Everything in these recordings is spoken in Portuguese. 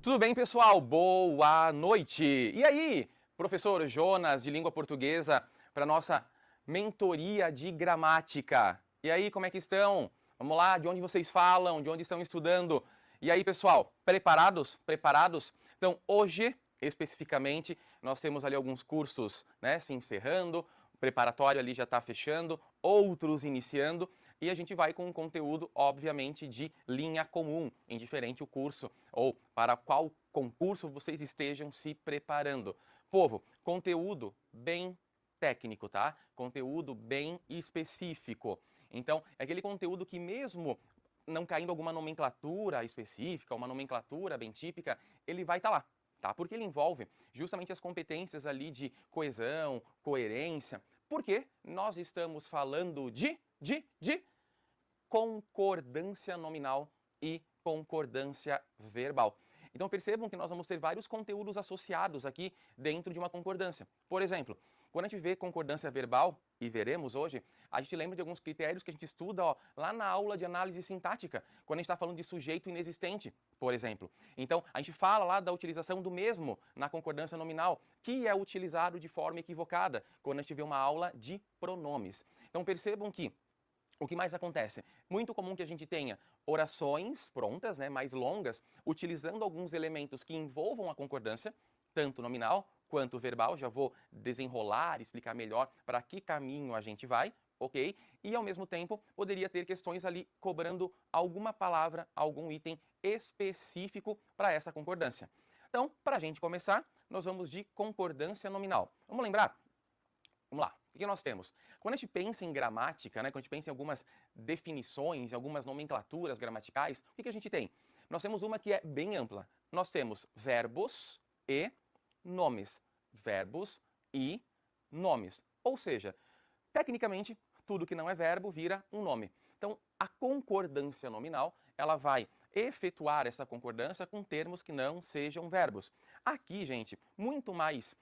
Tudo bem, pessoal? Boa noite! E aí, professor Jonas, de língua portuguesa, para nossa mentoria de gramática. E aí, como é que estão? Vamos lá, de onde vocês falam, de onde estão estudando? E aí, pessoal, preparados? Preparados? Então, hoje, especificamente, nós temos ali alguns cursos, né, se encerrando, o preparatório ali já está fechando, outros iniciando, e a gente vai com um conteúdo, obviamente, de linha comum, indiferente o curso ou para qual concurso vocês estejam se preparando. Povo, conteúdo bem técnico, tá? Conteúdo bem específico. Então, é aquele conteúdo que mesmo não caindo alguma nomenclatura específica, uma nomenclatura bem típica, ele vai estar lá, tá? Porque ele envolve justamente as competências ali de coesão, coerência, porque nós estamos falando de concordância nominal e concordância verbal. Então percebam que nós vamos ter vários conteúdos associados aqui dentro de uma concordância. Por exemplo, quando a gente vê concordância verbal, e veremos hoje, a gente lembra de alguns critérios que a gente estuda lá na aula de análise sintática, quando a gente está falando de sujeito inexistente, por exemplo. Então, a gente fala lá da utilização do mesmo na concordância nominal, que é utilizado de forma equivocada quando a gente vê uma aula de pronomes. Então percebam que o que mais acontece? Muito comum que a gente tenha orações prontas, né, mais longas, utilizando alguns elementos que envolvam a concordância, tanto nominal quanto verbal. Já vou desenrolar, explicar melhor para que caminho a gente vai, ok? E ao mesmo tempo poderia ter questões ali cobrando alguma palavra, algum item específico para essa concordância. Então, para a gente começar, nós vamos de concordância nominal. Vamos lembrar? Vamos lá, o que nós temos? Quando a gente pensa em gramática, né, quando a gente pensa em algumas definições, em algumas nomenclaturas gramaticais, o que a gente tem? Nós temos uma que é bem ampla. Nós temos verbos e nomes. Verbos e nomes. Ou seja, tecnicamente, tudo que não é verbo vira um nome. Então, a concordância nominal, ela vai efetuar essa concordância com termos que não sejam verbos. Aqui, gente, muito mais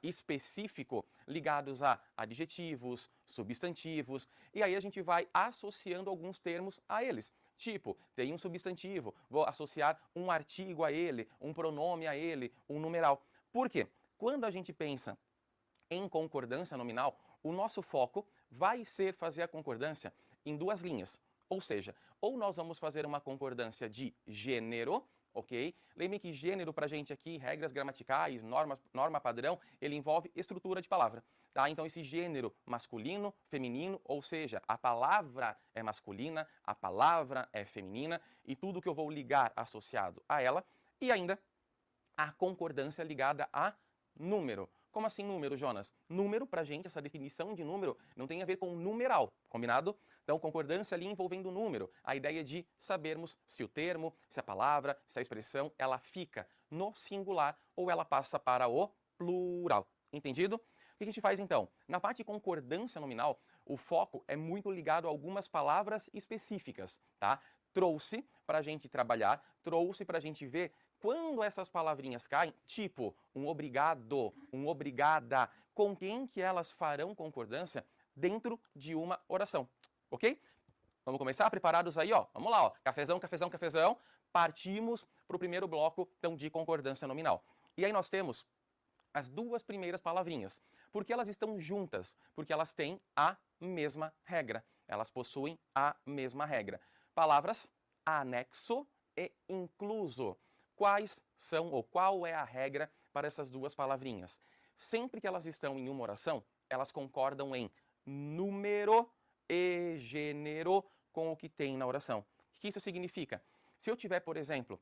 específico, ligados a adjetivos, substantivos, e aí a gente vai associando alguns termos a eles. Tipo, tem um substantivo, vou associar um artigo a ele, um pronome a ele, um numeral. Por quê? Quando a gente pensa em concordância nominal, o nosso foco vai ser fazer a concordância em duas linhas. Ou seja, ou nós vamos fazer uma concordância de gênero, ok? Lembrem que gênero pra gente aqui, regras gramaticais, norma padrão, ele envolve estrutura de palavra, tá? Então esse gênero masculino, feminino, ou seja, a palavra é masculina, a palavra é feminina e tudo que eu vou ligar associado a ela e ainda a concordância ligada a número. Como assim número, Jonas? Número, pra gente, essa definição de número não tem a ver com numeral, combinado? Então, concordância ali envolvendo número. A ideia de sabermos se o termo, se a palavra, se a expressão, ela fica no singular ou ela passa para o plural. Entendido? O que a gente faz então? Na parte de concordância nominal, o foco é muito ligado a algumas palavras específicas, tá? Trouxe para a gente trabalhar, trouxe para a gente ver quando essas palavrinhas caem, tipo um obrigado, um obrigada, com quem que elas farão concordância dentro de uma oração, ok? Vamos começar? Preparados aí, ó? Vamos lá, ó. Cafezão, cafezão, cafezão. Partimos para o primeiro bloco, então, de concordância nominal. E aí nós temos as duas primeiras palavrinhas. Por que elas estão juntas? Porque elas têm a mesma regra. Elas possuem a mesma regra. Palavras anexo e incluso. Quais são ou qual é a regra para essas duas palavrinhas? Sempre que elas estão em uma oração, elas concordam em número e gênero com o que tem na oração. O que isso significa? Se eu tiver, por exemplo,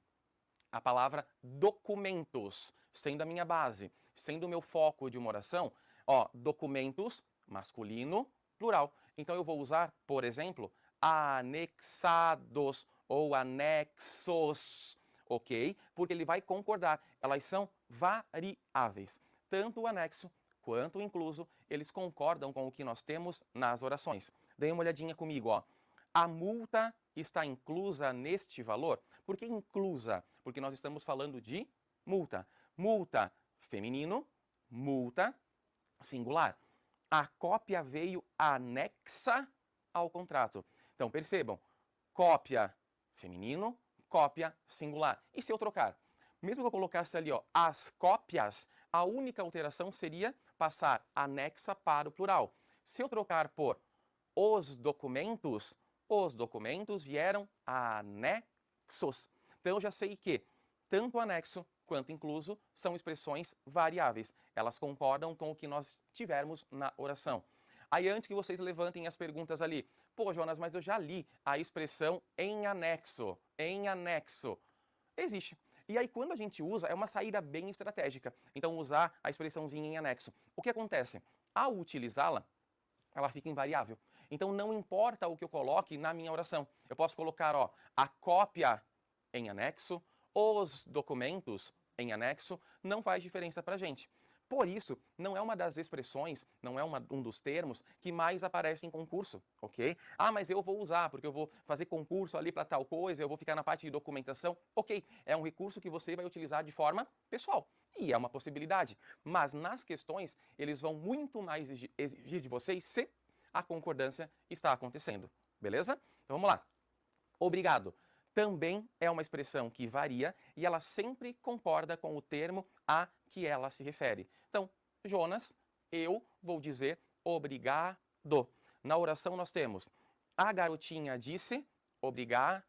a palavra documentos sendo a minha base, sendo o meu foco de uma oração, ó, documentos, masculino, plural. Então eu vou usar, por exemplo, anexados ou anexos, ok? Porque ele vai concordar, elas são variáveis. Tanto o anexo quanto o incluso, eles concordam com o que nós temos nas orações. Dê uma olhadinha comigo, ó. A multa está inclusa neste valor? Por que inclusa? Porque nós estamos falando de multa. Multa feminino, multa singular. A cópia veio anexa ao contrato. Então, percebam, cópia feminino, cópia singular. E se eu trocar? Mesmo que eu colocasse ali, ó, as cópias, a única alteração seria passar anexa para o plural. Se eu trocar por os documentos vieram anexos. Então eu já sei que tanto anexo quanto incluso são expressões variáveis. Elas concordam com o que nós tivermos na oração. Aí antes que vocês levantem as perguntas ali, pô, Jonas, mas eu já li a expressão em anexo. Em anexo. Existe. E aí quando a gente usa, é uma saída bem estratégica. Então usar a expressãozinha em anexo. O que acontece? Ao utilizá-la, ela fica invariável. Então não importa o que eu coloque na minha oração. Eu posso colocar, ó, a cópia em anexo, os documentos em anexo, não faz diferença pra gente. Por isso, não é uma das expressões, não é um dos termos que mais aparece em concurso, ok? Ah, mas eu vou usar porque eu vou fazer concurso ali para tal coisa, eu vou ficar na parte de documentação. Ok, é um recurso que você vai utilizar de forma pessoal e é uma possibilidade. Mas nas questões, eles vão muito mais exigir de vocês se a concordância está acontecendo, beleza? Então vamos lá. Obrigado. Também é uma expressão que varia e ela sempre concorda com o termo a que ela se refere. Então, Jonas, eu vou dizer obrigado. Na oração nós temos a garotinha disse obrigada.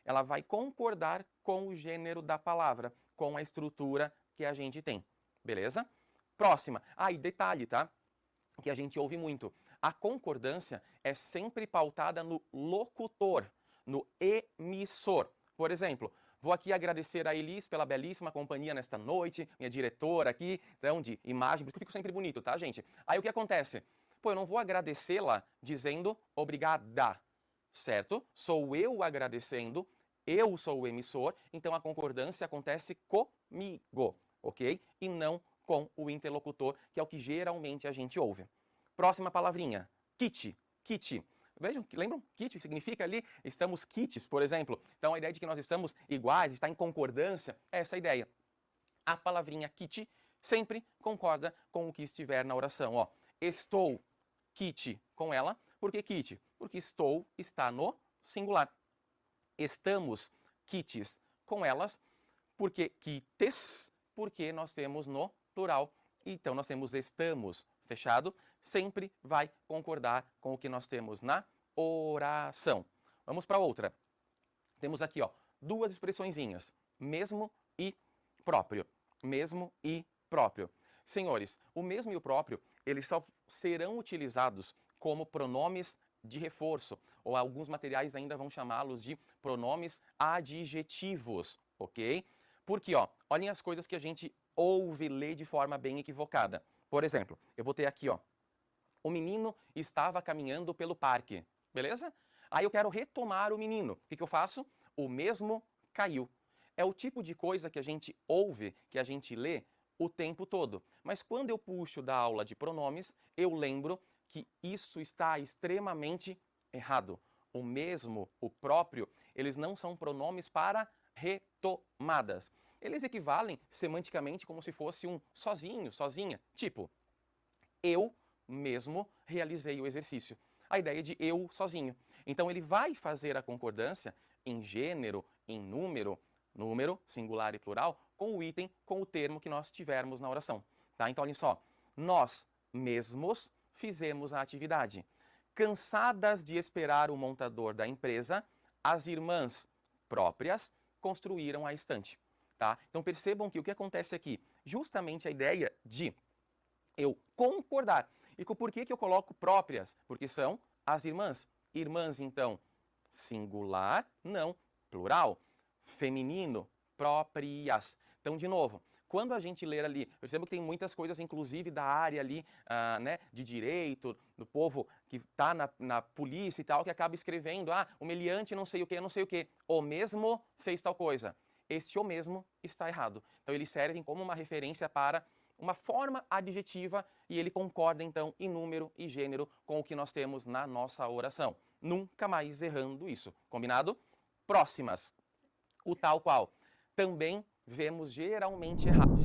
Ela vai concordar com o gênero da palavra, com a estrutura que a gente tem. Beleza? Próxima. E detalhe, tá? Que a gente ouve muito. A concordância é sempre pautada no locutor, no emissor. Por exemplo, vou aqui agradecer a Elis pela belíssima companhia nesta noite, minha diretora aqui, então, de imagem, porque eu fico sempre bonito, tá, gente? Aí o que acontece? Pô, eu não vou agradecê-la dizendo obrigada, certo? Sou eu agradecendo, eu sou o emissor, então a concordância acontece comigo, ok? E não com o interlocutor, que é o que geralmente a gente ouve. Próxima palavrinha, kit, kit. Vejam, lembram? Kit significa ali, estamos kits, por exemplo. Então a ideia de que nós estamos iguais, está em concordância, é essa a ideia. A palavrinha kit sempre concorda com o que estiver na oração. Ó, estou kit com ela. Por que kit? Porque estou está no singular. Estamos kits com elas. Por que kites? Porque nós temos no plural. Então nós temos estamos, fechado, sempre vai concordar com o que nós temos na oração. Vamos para outra. Temos aqui, ó, duas expressõezinhas, mesmo e próprio. Mesmo e próprio. Senhores, o mesmo e o próprio, eles só serão utilizados como pronomes de reforço, ou alguns materiais ainda vão chamá-los de pronomes adjetivos, ok? Porque, ó, olhem as coisas que a gente ouve ler de forma bem equivocada. Por exemplo, eu vou ter aqui, ó, o menino estava caminhando pelo parque, beleza? Aí eu quero retomar o menino. O que eu faço? O mesmo caiu. É o tipo de coisa que a gente ouve, que a gente lê o tempo todo. Mas quando eu puxo da aula de pronomes, eu lembro que isso está extremamente errado. O mesmo, o próprio, eles não são pronomes para retomadas. Eles equivalem semanticamente como se fosse um sozinho, sozinha. Tipo, eu mesmo realizei o exercício. A ideia de eu sozinho. Então ele vai fazer a concordância em gênero, em número, singular e plural, com o item, com o termo que nós tivermos na oração. Tá? Então olhem só, nós mesmos fizemos a atividade. Cansadas de esperar o montador da empresa, as irmãs próprias construíram a estante. Tá? Então percebam que o que acontece aqui, justamente a ideia de eu concordar. E por que eu coloco próprias? Porque são as irmãs. Irmãs, então, singular, não plural. Feminino, próprias. Então, de novo, quando a gente ler ali, perceba que tem muitas coisas, inclusive da área ali, né, de direito, do povo que está na polícia e tal, que acaba escrevendo, o meliante não sei o que, não sei o que, o mesmo fez tal coisa. Este o mesmo está errado. Então, eles servem como uma referência para uma forma adjetiva e ele concorda, então, em número e gênero com o que nós temos na nossa oração. Nunca mais errando isso. Combinado? Próximas. O tal qual. Também vemos geralmente errado.